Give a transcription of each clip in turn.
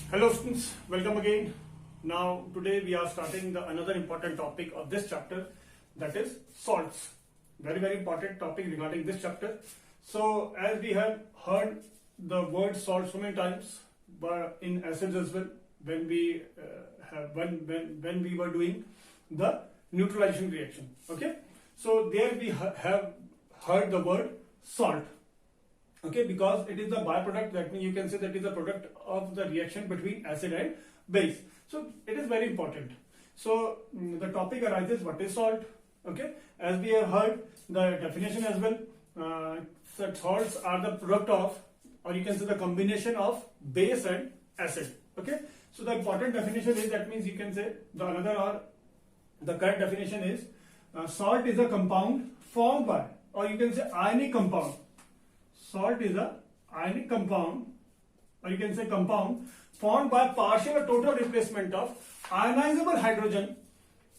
Hello students, welcome again. Now today we are starting another important topic of this chapter, that is salts. Very important topic regarding this chapter. So as we have heard the word salt so many times, but in acids as well, when we when we were doing the neutralization reaction. Okay, so there we have heard the word salt. Okay, because it is the byproduct, that means you can say that is a product of the reaction between acid and base. So it is very important. So the topic arises, what is salt? Okay, as we have heard the definition as well, so salts are the product of, or you can say the combination of base and acid. Okay, so the important definition is, that means you can say the correct definition is salt is a compound formed by, or you can say ionic compound. Salt is a ionic compound, or you can say compound formed by partial or total replacement of ionizable hydrogen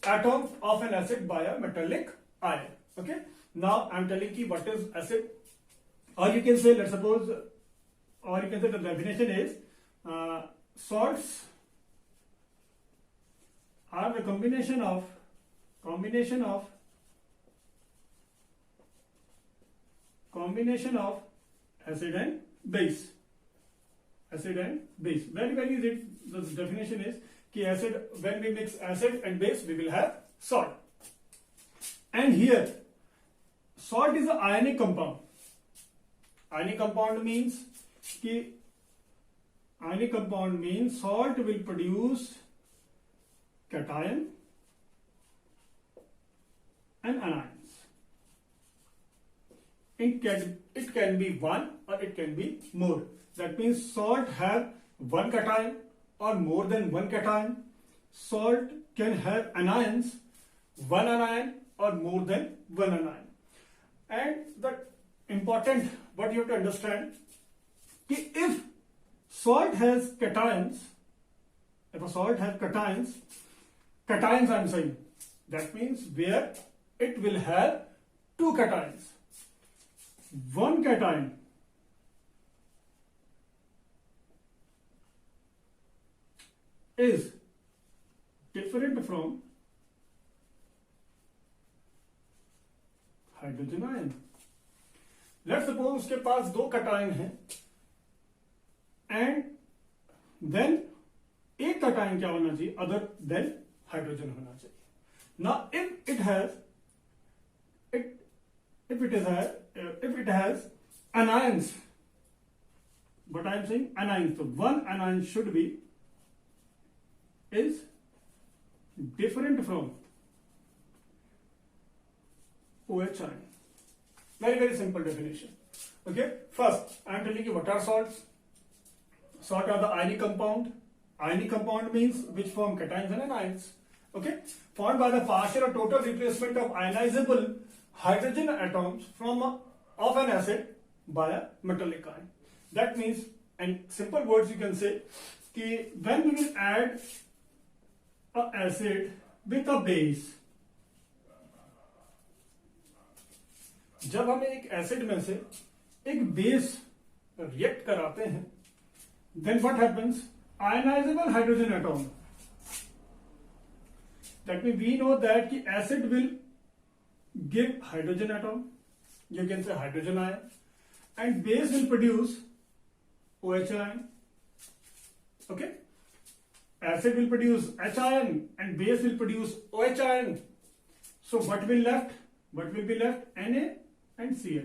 atom of an acid by a metallic ion. Okay, now I am telling you what is acid, or you can say, let's suppose, or you can say the definition is salts are the combination of acid and base. Very easy. The definition is कि acid, when we mix acid and base, we will have salt. And here salt is an ionic compound. Ionic compound means salt will produce cation and anions. It can be one or it can be more. That means salt have one cation or more than one cation. Salt can have anions, one anion or more than one anion. And the important, what you have to understand, if salt has cations, cations I am saying, that means where it will have two cations. One cation is different from hydrogen ion. Let's suppose उसके पास दो cation है, and then एक cation क्या होना चाहिए other than hydrogen होना चाहिए. Now if it has anions, but I am saying anions, so one anion should be is different from OH ion. Very simple definition. Okay, first I am telling you what are salts. Salt are the ionic compound. Ionic compound means which form cations and anions. Okay, formed by the partial or total replacement of ionizable hydrogen atoms of an acid by a metallic ion. That means, in simple words you can say, कि when we will add a acid with a base, जब हम एक acid में से एक base react कराते हैं, then what happens? Ionizable hydrogen atom. That means we know that कि acid will give hydrogen atom, you can say hydrogen ion, and base will produce OH ion. Okay, acid will produce H ion and base will produce OH ion. So what will be left? Na and Cl.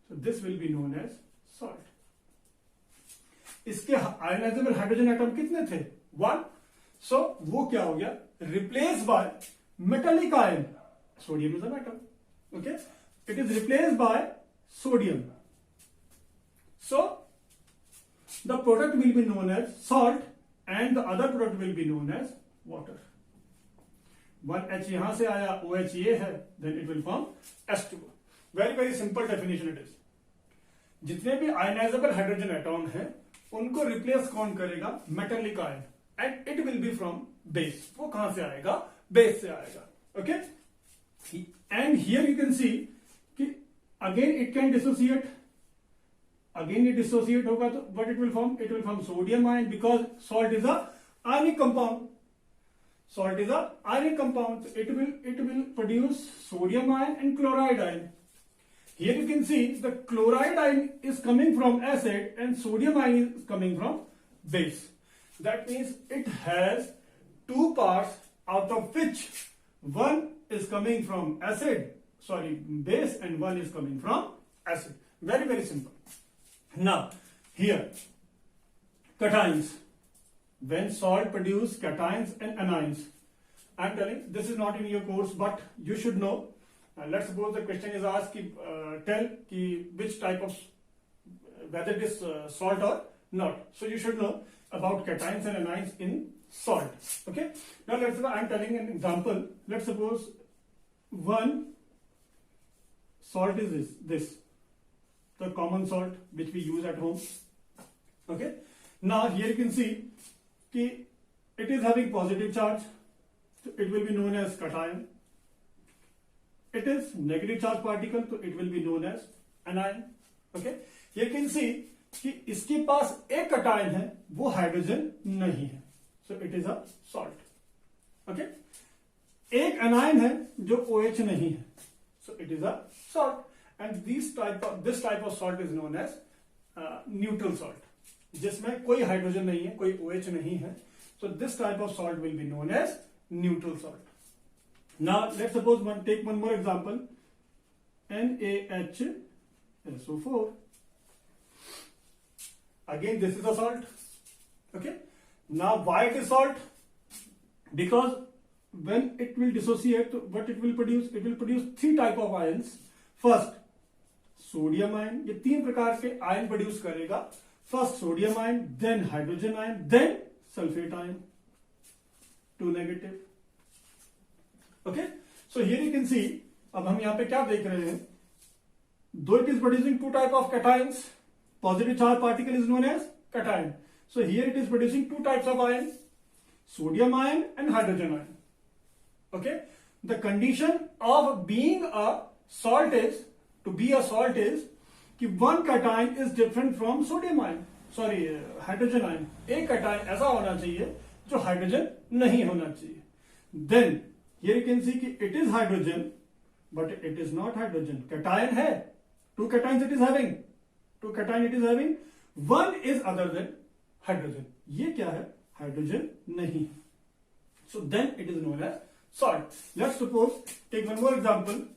So this will be known as salt. इसके ionisable hydrogen atom कितने थे? 1. So वो क्या हो गया? Replaced by metallic ion. Sodium is an atom. Okay, it is replaced by sodium. So the product will be known as salt and the other product will be known as water. 1H यहां से आया, OH ये है, then it will form H2O. Very simple definition it is. जितने भी ionizable hydrogen atom हैं उनको replace कौन करेगा? Metallic ion, and it will be from base. वो कहां से आएगा? बेस से आएगा. Okay, and here you can see कि again it can dissociate again ये डिसोसिएट होगा तो what it will form, it will form sodium ion, because salt is a ionic compound. Salt is a ionic compound. So it will produce sodium ion and chloride ion. Here you can see the chloride ion is coming from acid and sodium ion is coming from base. That means it has two parts, out of which one is coming from base, and one is coming from acid. Very, very simple. Now here cations. When salt produce cations and anions, I am telling this is not in your course, but you should know. Let's suppose the question is asked, tell which type of, whether it is salt or not. So you should know about cations and anions in salt. Okay. Now let's suppose I am telling an example. Let's suppose one salt is this, the common salt which we use at home. Okay. Now here you can see it is having positive charge, so it will be known as cation. It is negative charge particle, so it will be known as anion. Okay, you can see कि इसके पास एक cation है, वो hydrogen नहीं है, so it is a salt. Okay, एक anion है जो OH नहीं है, so it is a salt. And this type of salt is known as neutral salt. जिसमें कोई हाइड्रोजन नहीं है, कोई OH नहीं है, so this type of salt will be known as neutral salt. Now let's suppose take one more example, NaHSO4. Again this is a salt. Okay, now why it is salt? Because when it will dissociate, what it will produce? It will produce three type of ions. First sodium ion, ये तीन प्रकार के ion produce करेगा. First sodium ion, then hydrogen ion, then sulfate ion. 2 negative. Okay. So here you can see. अब हम यहाँ पे क्या देख रहे हैं? Though it is producing two type of cations, positive charge particle is known as cation. So here it is producing two types of ion, sodium ion and hydrogen ion. Okay. The condition of being a salt is, to be a salt is, कि one cation is different from sodium ion, hydrogen ion. एक cation ऐसा होना चाहिए जो hydrogen नहीं होना चाहिए. Then here you can see कि it is hydrogen, but it is not hydrogen. Cation है, two cations it is having, one is other than hydrogen. ये क्या है? हाइड्रोजन नहीं. So then it is known as salt. Let's suppose take one more example.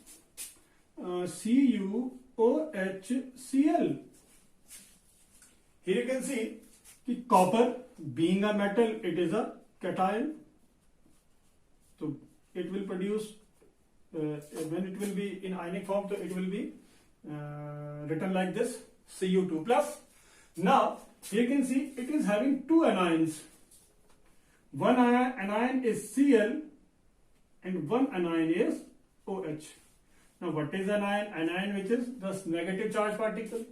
CuOHCl. Here you can see कि copper being a metal, it is a cation. So it will produce when it will be in ionic form, so it will be written like this, Cu2 plus. Now here you can see it is having two anions. One anion is Cl and one anion is OH. Now what is anion? Anion which is the negative charge particle.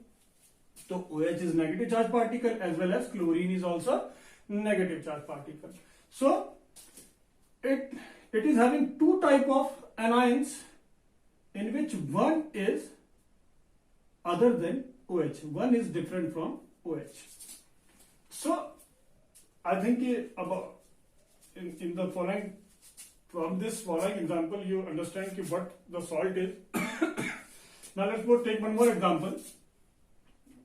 So OH is negative charge particle, as well as chlorine is also negative charge particle. So it is having two type of anions, in which one is other than OH. One is different from OH. So I think about in the following, from this following example, you understand what the salt is. Now let's go take one more example.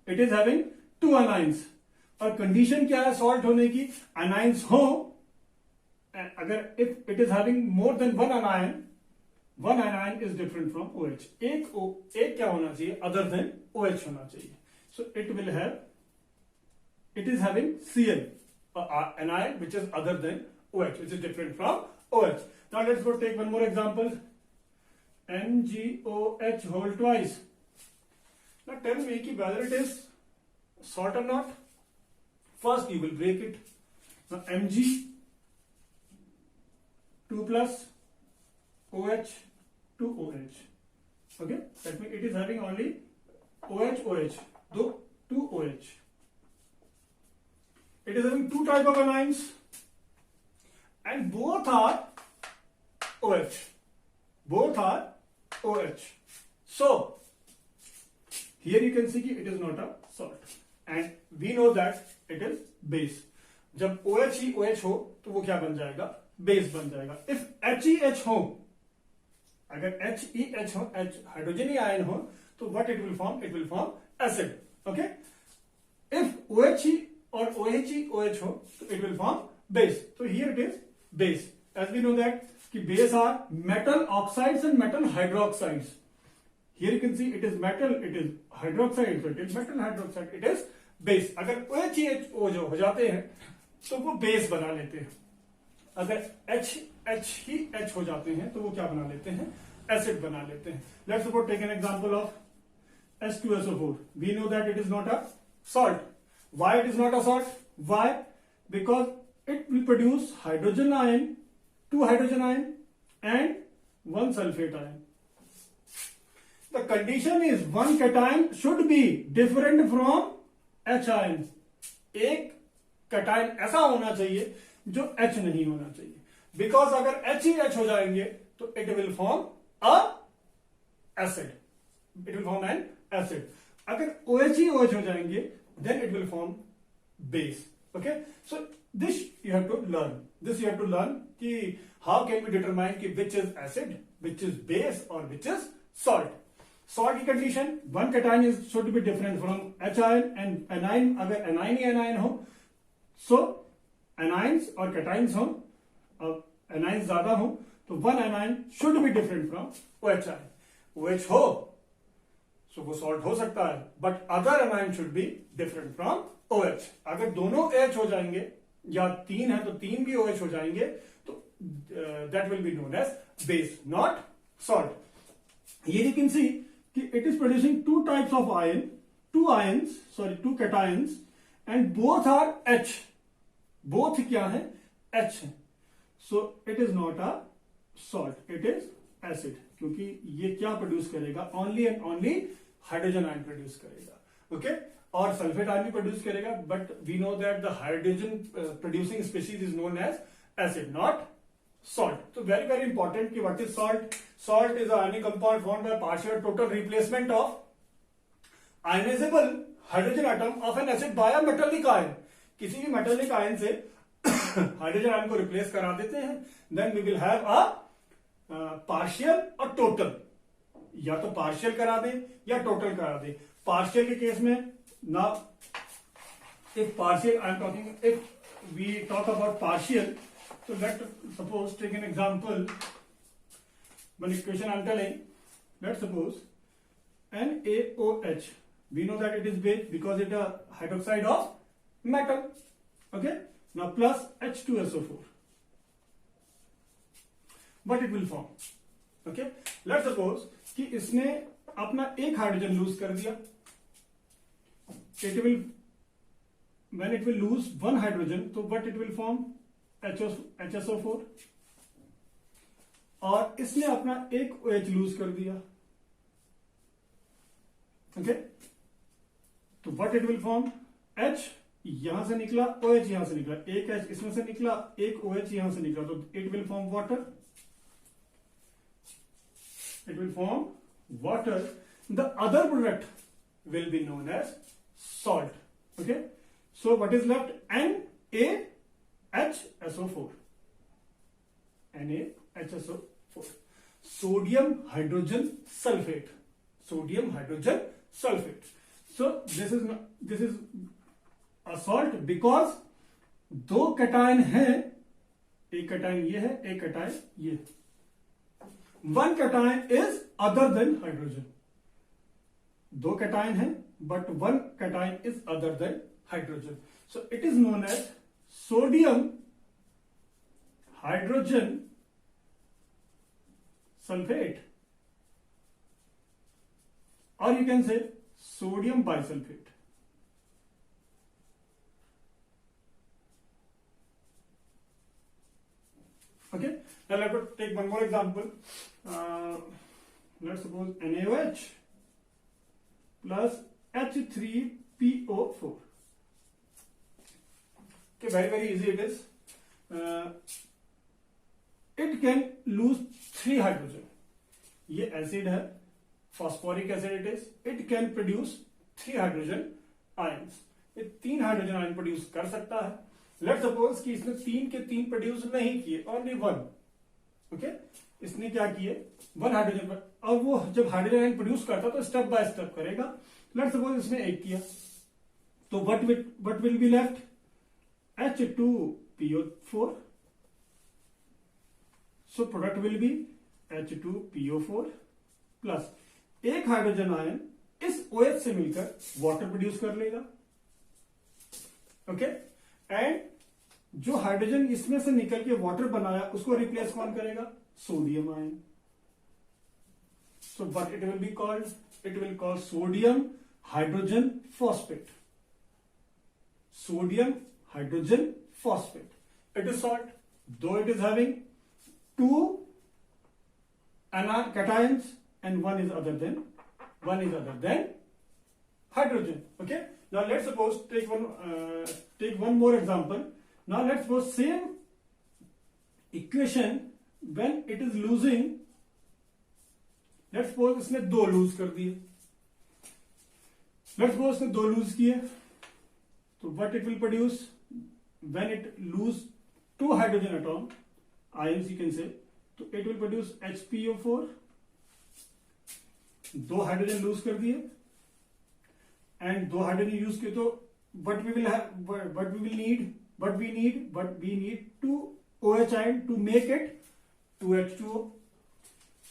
It is having two anions. और condition क्या है salt होने की? अनाइंस हो, अगर if it is having more than one अनायन is different from OH. एक क्या होना चाहिए? अदर देन OH होना चाहिए. So it will have, it is having Cl, anion which is other than OH, which is different from OH. Now let's go take one more example. NgOH whole twice. Now tell me whether it is salt or not. First you will break it. Now Mg 2 plus OH 2 OH. Okay, that means it is having only OH, though 2 OH. It is having two type of anions and both are OH. So here you can see it is not a salt. And we know that it is base. जब OH ही OH हो तो वो क्या बन जाएगा? Base बन जाएगा. If HEH हो, अगर HEH हो, H हाइड्रोजन ही आयन हो, तो what it will form? It will form acid. Okay? If OH or OH हो, तो it will form base. So here it is base. As we know that कि base are metal oxides and metal hydroxides. Here you can see it is metal, it is hydroxide, so it is metal hydroxide, it is base. अगर OHO जो हो जाते हैं तो वो base बना लेते हैं. अगर H ही H हो जाते हैं तो वो क्या बना लेते हैं? एसिड बना लेते हैं. Let's suppose take an example of H2SO4. We know that it is not a salt. Why it is not a salt? Why? Because it will produce hydrogen ion, 2 hydrogen ion and 1 sulfate ion. The condition is one cation should be different from H ion. एक cation ऐसा होना चाहिए जो H नहीं होना चाहिए. Because अगर H ही H हो जाएंगे तो it will form a acid. It will form an acid. अगर OH ही OH हो जाएंगे then it will form base. Okay? So this you have to learn. This you have to learn कि how can we determine कि which is acid, which is base or which is salt. Salt की condition one cation is should be different from H ion and anion. अगर anion ही anion हो, so anions और cations हो, anions ज्यादा हो तो one anion should be different from OH ion. OH हो so वो salt हो सकता है, but other anion should be different from OH. अगर दोनों H हो जाएंगे या 3 है तो 3 भी OH हो जाएंगे तो that will be known as base, not salt. Here you can see कि it is producing two types of ion, two cations, and both are H. Both क्या है? H है. So it is not a salt, it is acid. क्योंकि ये क्या produce करेगा? Only and only hydrogen ion produce करेगा. Okay? और sulphate ion भी प्रोड्यूस करेगा, but we know that the hydrogen producing species is known as acid, not salt. So very very important कि what is salt? Salt is a ionic compound formed by partial total replacement of ionizable hydrogen atom of an acid by a metallic ion. किसी भी metallic ion से hydrogen ion को replace करा देते हैं, then we will have a partial और total. या तो पार्शियल करा दें या टोटल करा दें. पार्शियल के केस में ना if partial I am talking, if we talk about partial, so let's suppose take an example. One equation I am telling. Let's suppose NaOH. We know that it is base because it is a hydroxide of metal. Okay. Now plus H2SO4. What it will form? Okay. Let's suppose कि इसने अपना एक hydrogen lose कर दिया. It will, when it will lose one hydrogen, तो what it will form? HSO4. और इसने अपना एक OH लूज कर दिया. ओके, तो what it will form? H यहां से निकला, OH यहां से निकला, एक H इसमें से निकला, एक OH यहां से निकला, तो it will form water. It will form water. The other product will be known as salt. Okay. So what is left? NaHSO4. NaHSO4. Sodium hydrogen sulfate. Sodium hydrogen sulfate. So this is a salt because दो cation है. एक cation ये है, एक cation ये है. One cation is other than hydrogen. दो cation है, but one cation is other than hydrogen. So it is known as sodium hydrogen sulfate, or you can say sodium bisulfate. Okay. Now let us take one more example. Let's suppose NaOH plus H3PO4. Okay, very very easy it is. It can lose 3 hydrogen. ये acid है, phosphoric acid it is. It can produce 3 hydrogen ions, ये 3 hydrogen ion produce कर सकता है. Let suppose कि इसने 3 के 3 produce नहीं किए, ओनली 1. ओके, इसने क्या किए, 1 हाइड्रोजन पर, और वो जब हाइड्रोजन आयन प्रोड्यूस करता तो स्टेप बाय स्टेप करेगा. लेट सपोज इसने 1 किया, तो what will be left? H2PO4. So product will be H2PO4 plus एक हाइड्रोजन आयन इस OH से मिलकर वाटर प्रोड्यूस कर लेगा. ओके, एंड जो हाइड्रोजन इसमें से निकल के वाटर बनाया उसको रिप्लेस कौन करेगा? Sodium ion. So what it will be called? It will call sodium hydrogen phosphate. Sodium hydrogen phosphate. It is salt, though it is having 2 cations and one is other than hydrogen. Okay. Now let's suppose take one more example. Now let's suppose same equation when it is losing. Let's suppose इसने 2 loose कर दिए. Let's suppose इसने 2 loose किए, तो what it will produce when it lose 2 hydrogen atom ions, you can say, तो it will produce HPO4. 2 hydrogen lose कर दिए and 2 hydrogen use किए, तो what we need 2 OH ion to make it 2H2O.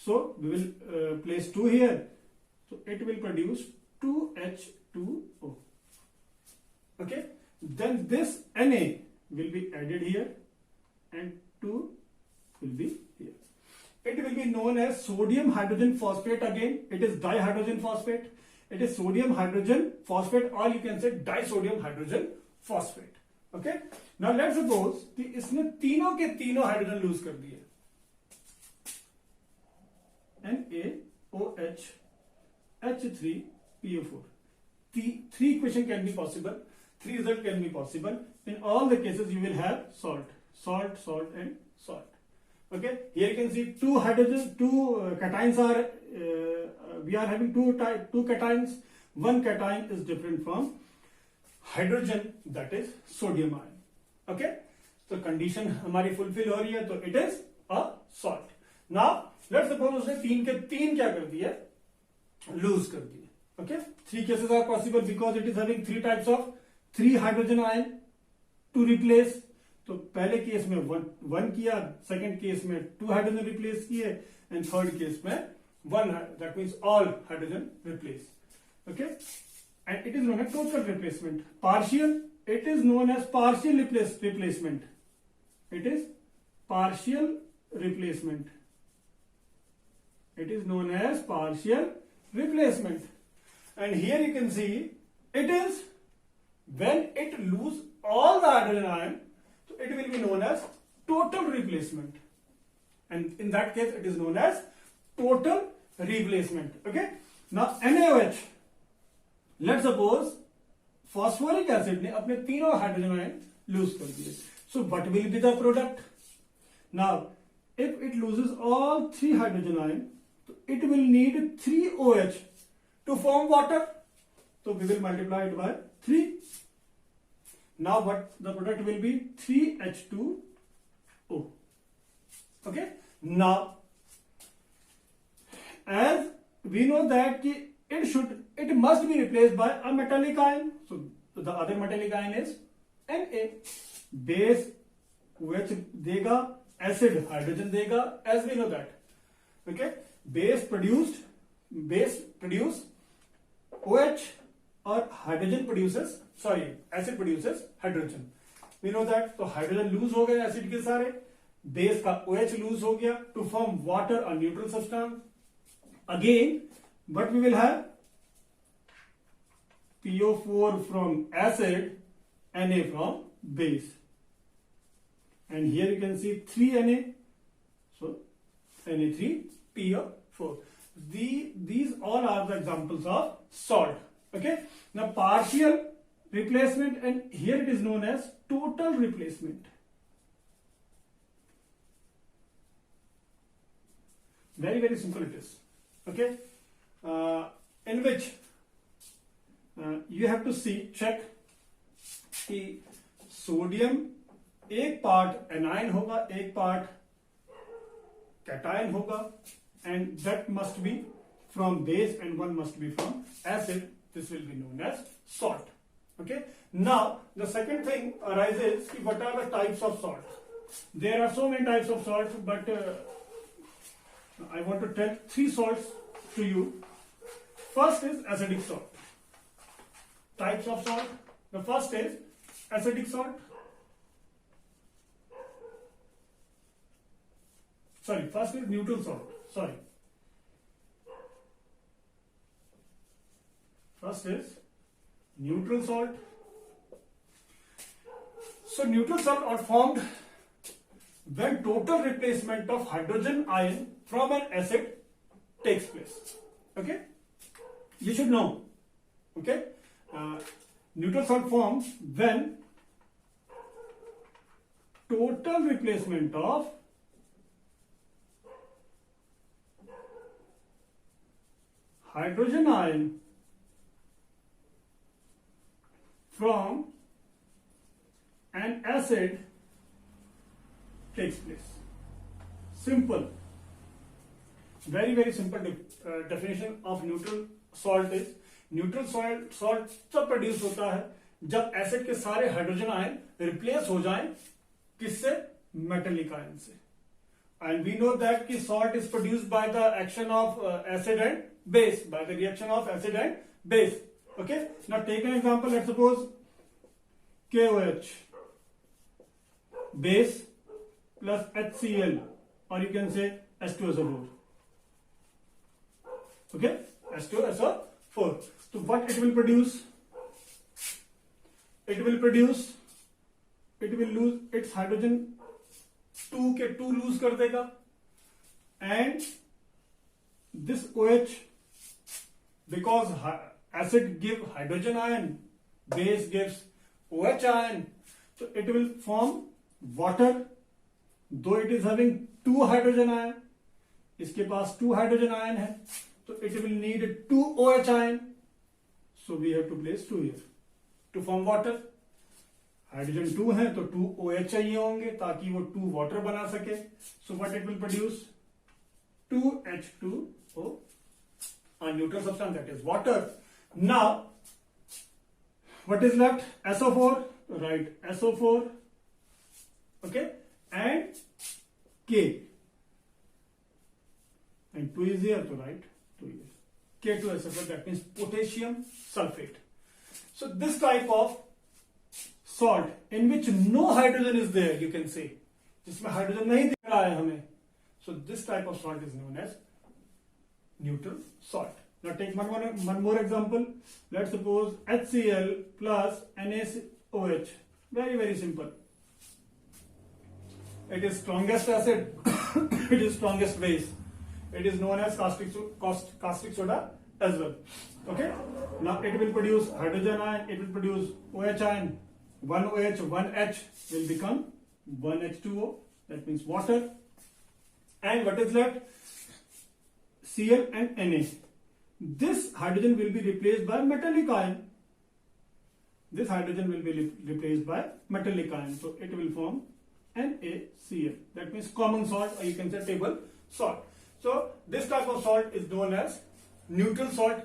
So we will place 2 here, so it will produce 2H2O. Okay, then this Na will be added here and 2 will be here. It will be known as sodium hydrogen phosphate. Again, it is dihydrogen phosphate. It is sodium hydrogen phosphate, or you can say disodium hydrogen phosphate. Okay, now let's suppose कि इसने तीनों के तीनों hydrogen lose कर दिए, NaOH H3PO4. 3 equation can be possible, 3 result can be possible. In all the cases you will have salt and salt. Okay, here you can see 2 cations are we are having 2 cations. One cation is different from hydrogen, that is sodium ion. Okay, so condition हमारी fulfill हो रही है, तो it is a salt. Now let's suppose उसने 3 के 3 क्या कर दिया, lose कर दिए. Okay, 3 cases are possible because it is having 3 types of 3 hydrogen ion to replace. तो पहले केस में 1 किया, सेकंड केस में 2 हाइड्रोजन रिप्लेस किए, एंड थर्ड केस में 1, that means all hydrogen replace. Okay, and it is known as total replacement. Partial, it is known as partial replacement. It is partial replacement. It is known as partial replacement. And here you can see it is when it lose all the hydrogen ion, so it will be known as total replacement. And in that case it is known as total replacement. Okay. Now NaOH. Let's suppose phosphoric acid ने अपने तीनों hydrogen ion lose कर दिए. So what will be the product? Now if it loses all 3 hydrogen ion, it will need 3 OH to form water. So we will multiply it by 3. Now what the product will be? 3H2O. Okay. Now as we know that it must be replaced by a metallic ion. So the other metallic ion is Na. Base OH देगा, acid hydrogen देगा, as we know that. Okay. Base produce OH, or acid produces hydrogen. We know that. तो hydrogen lose हो गए acid के सारे, base का OH lose हो गया to form water or neutral substance. Again, but we will have PO4 from acid, Na from base, and here you can see 3 Na, so Na3PO4. These all are the examples of salt. Okay. Now partial replacement, and here it is known as total replacement. Very, very simple it is. Okay. In which you have to see, check कि sodium एक part anion होगा, एक part cation होगा, and that must be from base and one must be from acid. This will be known as salt. Okay. Now the second thing arises, what are the types of salt? There are so many types of salts, but I want to tell 3 salts to you. First is acidic salt. Types of salt. The first is acidic salt. Sorry, first is neutral salt. Sorry. First is neutral salt. So neutral salt are formed when total replacement of hydrogen ion from an acid takes place. Okay, you should know. Okay, neutral salt forms when total replacement of hydrogen ion from an acid takes place. Simple. Very, very simple definition of neutral salt is, neutral salt तब produce होता है जब acid के सारे hydrogen ion replace हो जाएं किससे? Metallic ion से. एंड वी नो दैट कि salt is produced by the action of acid and base, by the reaction of acid and base. Okay, now take an example. Let's suppose KOH base plus HCl, or you can say H2SO4. Okay, H2SO4. So what it will produce? It will lose its hydrogen 2 के 2 lose कर देगा, and this OH, because acid give hydrogen ion, base gives OH ion, so it will form water. Though it is having 2 hydrogen ion, इसके पास 2 hydrogen ion है, so it will need 2 OH ion, so we have to place 2 here to form water. Hydrogen 2 है तो 2 OH चाहिए होंगे ताकि वो 2 water बना सके. So what it will produce? 2H2O, a neutral substance, that is water. Now what is left? SO4. Right, SO4. Okay, and K, and 2 is here, so right, 2 is K2SO4, that means potassium sulfate. So this type of salt in which no hydrogen is there, you can say, जिसमें hydrogen नहीं दिख रहा है हमें, so this type of salt is known as neutral salt. Now take one more example. Let's suppose HCl plus NaOH. Very, very simple. It is strongest acid. It is strongest base. It is known as caustic soda as well. Okay. Now it will produce hydrogen ion. It will produce OH ion. 1 OH, 1 H will become 1 H2O. That means water. And what is left? Cl and Na. This hydrogen will be replaced by metallic ion. This hydrogen will be replaced by metallic ion. So it will form NaCl. That means common salt, or you can say table salt. So this type of salt is known as neutral salt,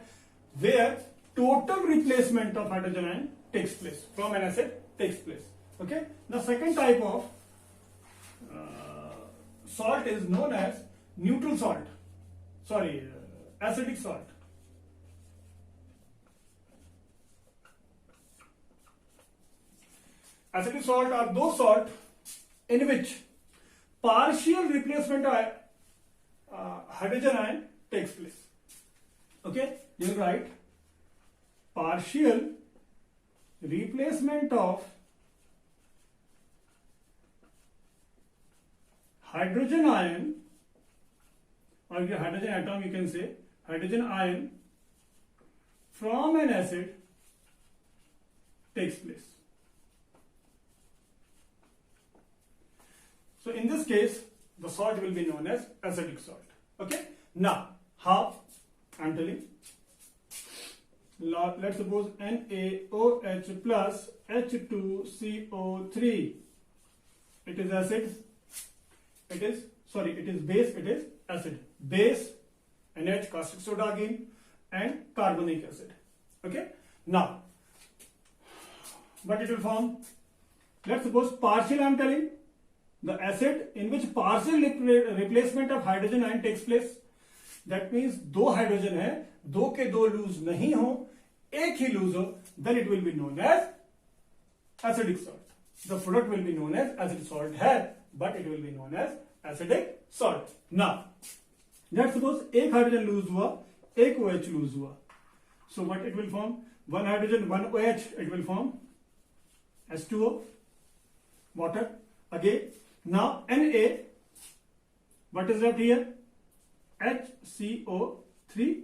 where total replacement of hydrogen ion takes place from an acid takes place. Okay. The second type of salt is known as neutral salt. Sorry, acidic salt. Acidic salt are those salt in which partial replacement of hydrogen ion takes place. Okay, you write partial replacement of hydrogen ion, or your hydrogen atom, you can say hydrogen ion from an acid takes place. So in this case, the salt will be known as acidic salt. Okay. Now, how? I'm telling. let's suppose NaOH plus H2CO3. It is acid. It is base. It is acid. Base, NH, caustic soda again, and carbonic acid. Okay. Now, what it will form? Let's suppose partial. I am telling the acid in which partial replacement of hydrogen ion takes place. That means दो hydrogen है, दो के दो loose नहीं हो, एक ही loose हो, then it will be known as acidic salt. The product will be known as acid salt है, but it will be known as acidic salt. Now, let's suppose एक हाइड्रोजन लूज हुआ, एक OH loose हुआ. So what it will form? One hydrogen, one OH, it will form H2O, water. Again, now Na, what is left here? HCO3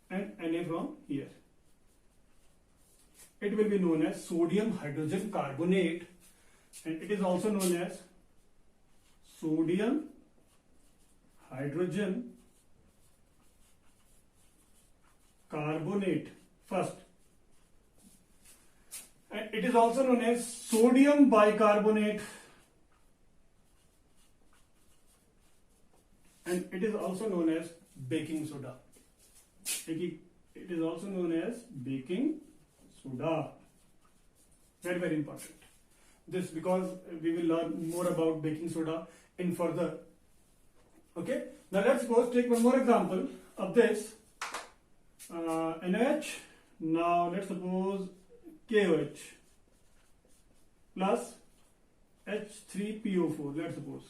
and Na from here. It will be known as sodium hydrogen carbonate, and it is also known as sodium hydrogen carbonate first, and it is also known as sodium bicarbonate, and it is also known as baking soda. It is also known as baking soda. Very, very important. This because we will learn more about baking soda in further. Okay. Now let's suppose take one more example of this. NaH. Now let's suppose KOH plus H3PO4. Let's suppose.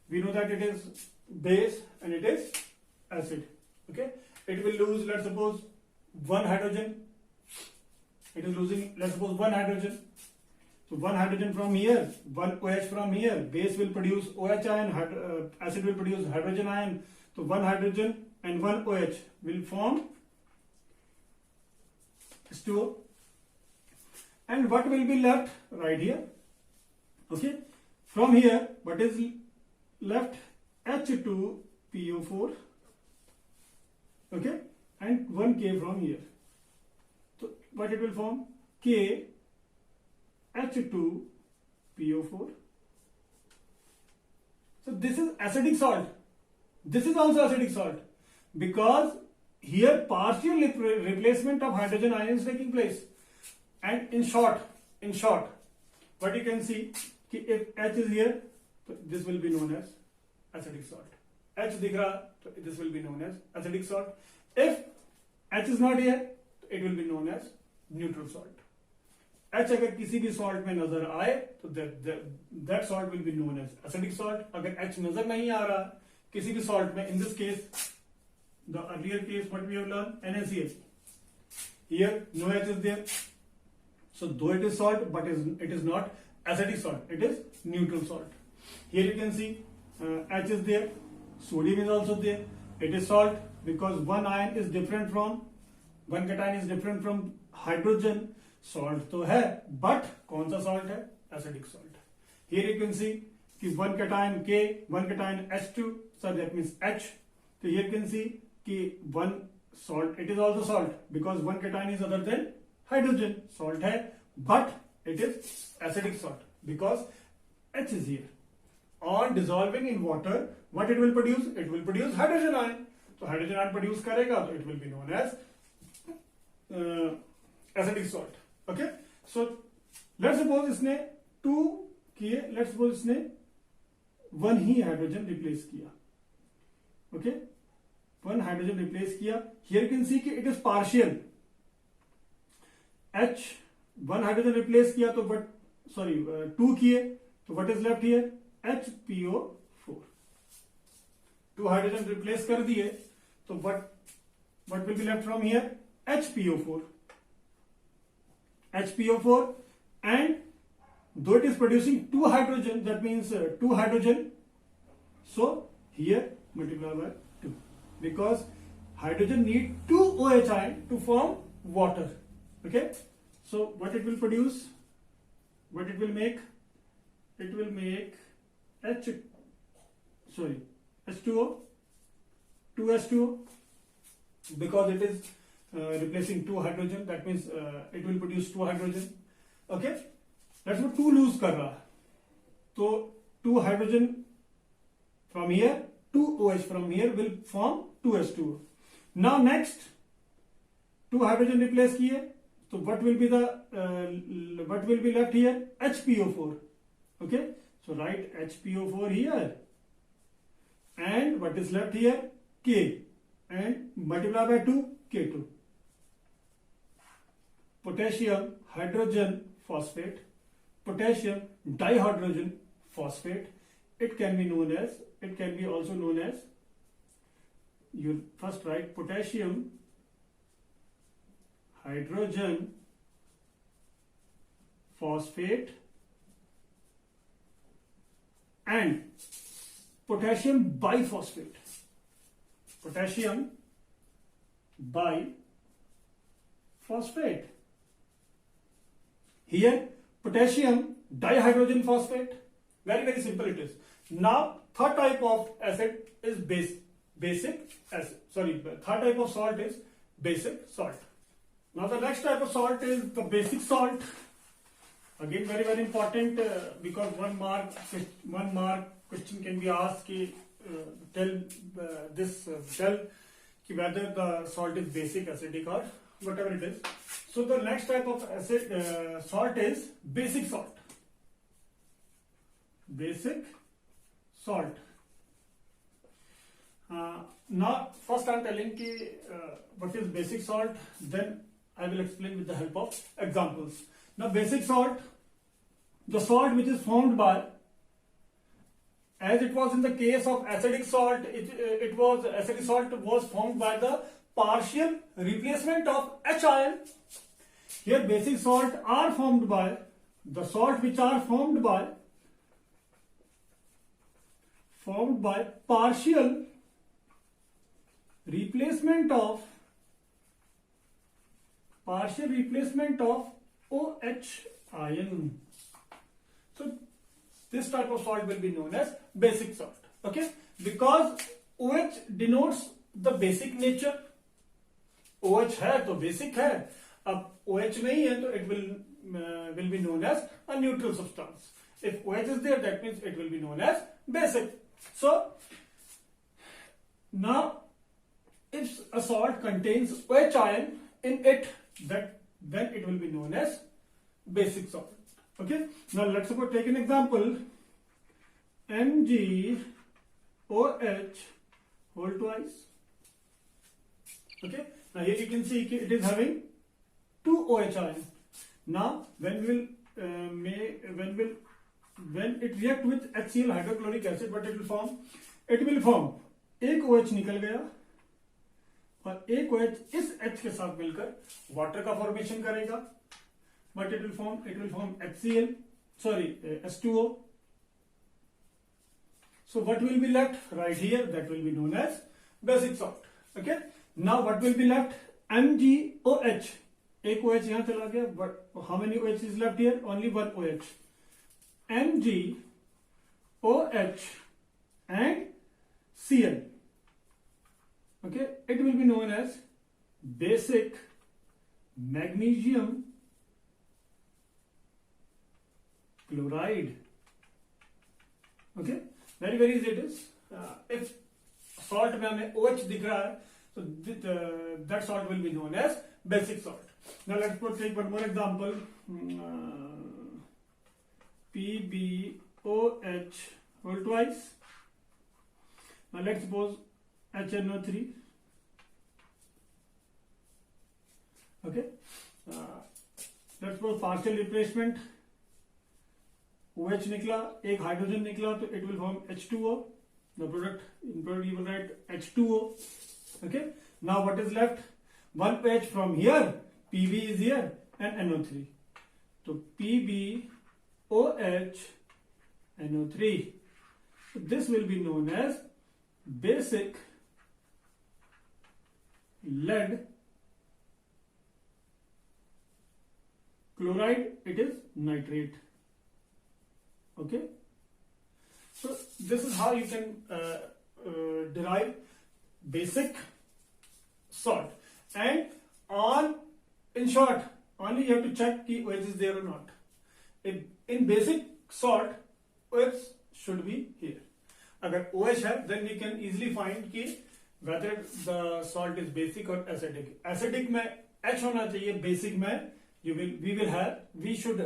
We know that it is base and it is acid. Okay. It will lose, let's suppose, one hydrogen. It is losing, let's suppose, one hydrogen. So one hydrogen from here, one OH from here. Base will produce OH ion, acid will produce hydrogen ion. So one hydrogen and one OH will form H2O. And what will be left right here? Okay. From here, what is left? H2PO4. Okay. And one K from here. So what it will form? K H2PO4. So this is acidic salt. This is also acidic salt because here partial replacement of hydrogen ions taking place. And in short, what you can see, if H is here, this will be known as acidic salt. H दिख रहा, this will be known as acidic salt. If H is not here, it will be known as neutral salt. H अगर किसी भी salt में नजर आए, तो that salt will be known as acidic salt. अगर H नजर नहीं आ रहा किसी भी salt में, in this case, the earlier case what we have learned, NaCl. Here no H is there, so though it is salt, but it is not acidic salt. It is neutral salt. Here you can see H is there, sodium is also there. It is salt because one ion is different from, one cation is different from hydrogen. Salt तो है, but कौन सा salt है? Acidic salt. Here you can see कि one cation K, one cation H2, so that means H. So here you can see कि one salt, it is also salt because one cation is other than hydrogen. Salt है, but it is acidic salt because H is here. On dissolving in water, what it will produce? It will produce hydrogen ion. So hydrogen ion produce करेगा, so it will be known as acidic salt. Okay. So let's suppose इसने 2 किए, let's suppose इसने 1 ही hydrogen replace किया. Okay. 1 hydrogen replace किया. Here you can see कि it is partial. H 1 hydrogen replace किया तो 2 किए, तो what is left here? HPO4. 2 hydrogen replace कर दिए, तो what will be left from here? HPO4. And though it is producing 2 hydrogen, that means 2 hydrogen, so here multiply by 2 because hydrogen need 2 OH ion to form water. Okay, so what it will produce, what it will make, it will make H2O, 2H2O, because it is replacing two hydrogen, that means it will produce two hydrogen. Okay, let's suppose two lose कर रहा है, तो two hydrogen from here, two OH from here will form 2H2O. Now next, two hydrogen replace किए, so what will be left here? HPO4. Okay, so write HPO4 here, and what is left here? K, and multiply by 2, K2. Potassium hydrogen phosphate, potassium dihydrogen phosphate. It can be also known as, you first write potassium hydrogen phosphate and potassium biphosphate. Potassium biphosphate. Here potassium dihydrogen phosphate. Very simple it is. Now third type of acid is basic acid. Third type of salt is basic salt. Now the next type of salt is the basic salt. Again very important, because one mark question can be asked ki, tell whether the salt is basic, acidic, or whatever it is. So the next type of acid salt is basic salt. Basic salt. Now first I am telling ki, what is basic salt, then I will explain with the help of examples. Now basic salt, the salt which is formed by, as it was in the case of acidic salt, acidic salt was formed by the partial replacement of H ion. Here basic salt are formed by the salt which are formed by partial replacement of OH ion. So this type of salt will be known as basic salt. Okay, because OH denotes the basic nature. OH है तो basic है, अब OH नहीं है तो it will be known as a neutral substance. If OH is there, that means it will be known as basic. So now if a salt contains OH ion in it, then it will be known as basic salt. Okay, now let's suppose take an example, MgOH whole twice. Okay, now here you can see it is having two OH ion. Now when it react with HCl hydrochloric acid, what it will form? It will form एक OH निकल गया और एक OH इस H के साथ मिलकर water का फॉर्मेशन करेगा. What it will form? It will form H2O. So what will be left right here? That will be known as basic salt. Okay. Now what will be left? MgOH. एक OH यहाँ चला गया. But how many OH is left here? Only one OH. MgOH and Cl. Okay. It will be known as basic magnesium chloride. Okay, very easy it is. If salt में हमें OH दिख रहा है, so that salt will be known as basic salt. Now let's take one more example. PbOH whole twice. Now let's suppose HNO3. Okay, let's suppose partial replacement. OH निकला, एक hydrogen निकला, तो it will form H2O. The product you will write H2O. Okay. Now what is left? One OH from here. Pb is here and NO3. So PbOH NO3. So this will be known as basic lead chloride. It is nitrate. Okay, so this is how you can derive basic salt. And short, only you have to check ki OH is there or not. In basic salt, OH should be here. अगर OH है, then we can easily find कि whether the salt is basic or acidic. Acidic में H होना चाहिए, basic में we should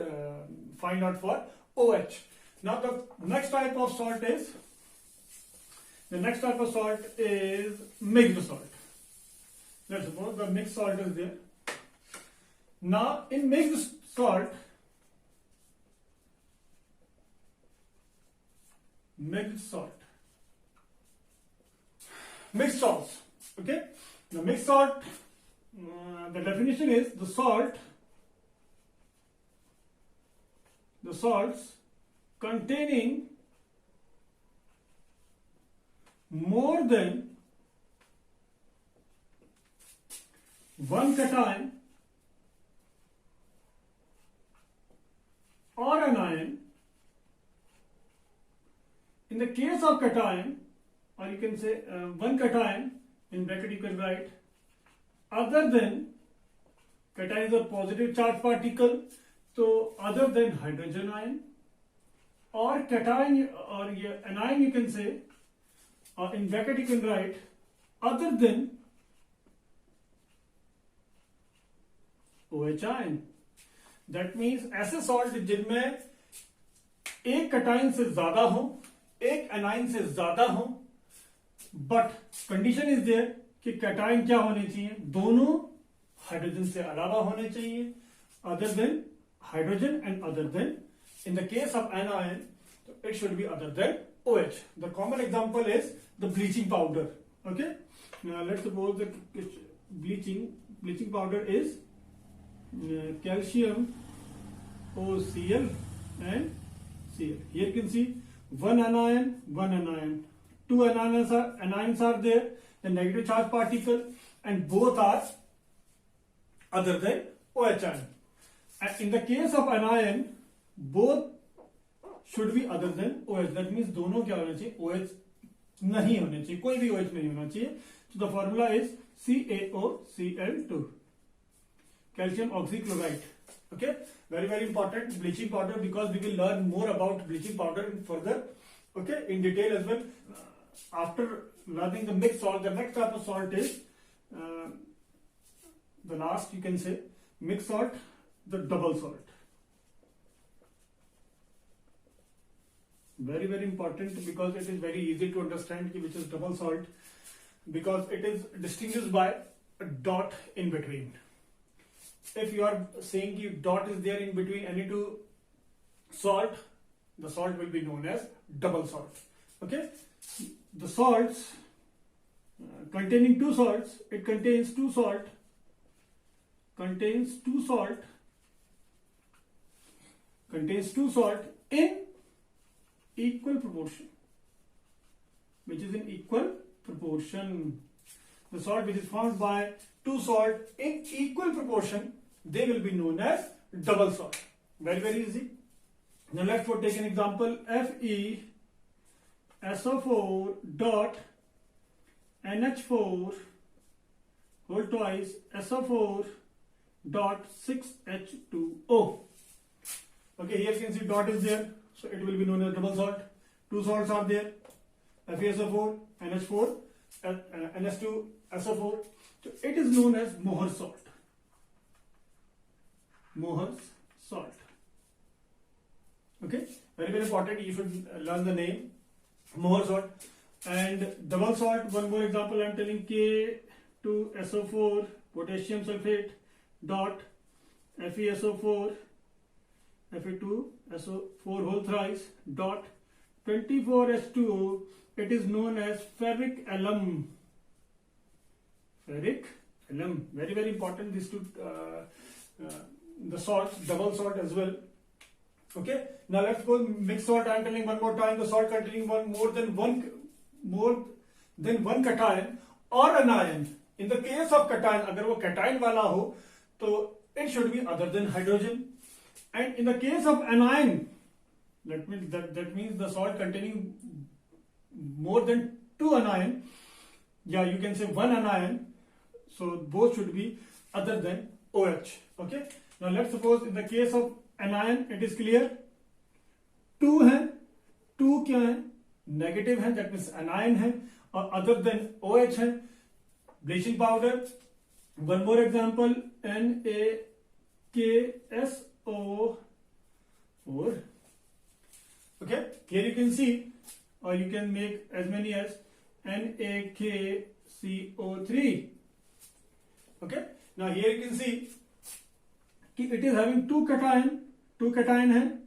find out for OH. Now the next type of salt is mixed salt. Let's suppose the mixed salt is there. Now in mixed salts, okay. The mixed salt, the definition is the salts containing more than one cation or anion. In the case of cation, or you can say one cation, in bracket you can write, other than, cation is a positive charged particle, so other than hydrogen ion, or cation or anion you can say, in bracket you can write, other than OH ion. That means ऐसे salt जिनमें एक कटाइन से ज्यादा हो, एक A9 से ज्यादा हो, बट कंडीशन इज देयर कि कटाइन क्या होने चाहिए, दोनों हाइड्रोजन से अलावा होने चाहिए, other than hydrogen and other than, in the case of anion it should be other than OH. The common example is the bleaching powder. Okay, now let's suppose the bleaching powder is calcium OCl and Cl. Here you can see one anion, two anions are there, the negative charge particle, and both are other than OH ion. And in the case of anion, both should be other than OH. That means दोनों क्या होना चाहिए, OH नहीं होने चाहिए, कोई भी OH नहीं होना चाहिए. So the formula is CaOCl2, calcium oxychloride. Okay, very important bleaching powder, because we will learn more about bleaching powder in further, okay, in detail as well. After learning the mixed salt, the next type of salt is the last, you can say, mixed salt, the double salt. Very important, because it is very easy to understand which is double salt, because it is distinguished by a dot in between. If you are saying कि dot is there in between any two salt, the salt will be known as double salt. Okay, the salts containing two salts, it contains two salt in equal proportion, which is in equal proportion. The salt which is formed by two salt in equal proportion, they will be known as double salt. Very easy. Now let's take an example. FeSO4 dot NH4 whole twice SO4 dot 6H2O. Okay, here you can see dot is there, so it will be known as double salt. Two salts are there, FeSO4, NH4, NH2, SO4. So it is known as Mohr's salt. Okay, very important. You should learn the name Mohr's salt. And double salt, one more example I am telling, K2SO4 potassium sulfate dot FeSO4 Fe2SO4 whole thrice dot 24H2O. It is known as ferric alum. Very important. These two, the salts, double salt as well. Okay. Now let's go mixed salt. I am telling one more time. The salt containing more than one cation or anion. In the case of cation, अगर वो cation वाला हो, तो it should be other than hydrogen. And in the case of anion, that means the salt containing more than two anion, yeah, you can say one anion, so both should be other than OH. Okay. Now let's suppose in the case of anion, it is clear. 2 है, 2 क्या है? Negative है, that means anion है, और other than OH है. Bleaching powder. One more example, NaKSO4. Okay, here you can see, or you can make as many as NaKCO3. Okay, now here you can see it is having two cation है.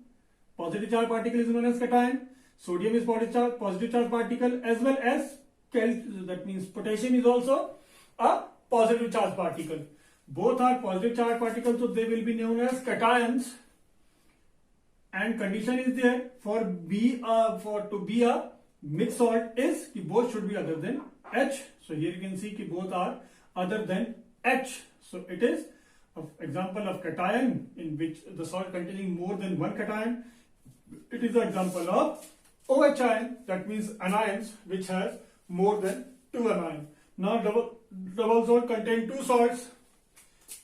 Positive charge particle is known as cation. Sodium is positive charge particle, as well as that means potassium is also a positive charge particle. Both are positive charge particles, so they will be known as cations. And condition is there for to be a mixed salt is कि both should be other than H. So here you can see कि both are other than H. So it is an example of cation in which the salt containing more than one cation. It is an example of OH ion, that means anions which has more than two anions. Now double salt contain two salts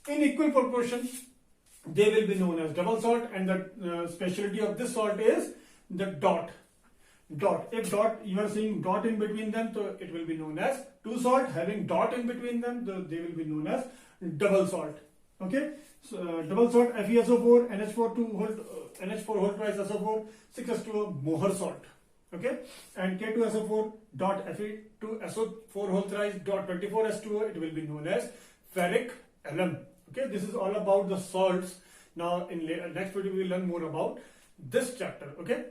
in equal proportion. They will be known as double salt, and the specialty of this salt is the dot. If you are seeing dot in between them, so it will be known as two salt. Having dot in between them, they will be known as double salt. Okay, so double salt FeSO4 NH4 whole twice SO4 6H2O Mohr salt. Okay, and K2SO4 dot Fe2SO4 whole thrice dot 24H2O, it will be known as ferric alum. Okay, this is all about the salts. Now in next video we will learn more about this chapter. Okay.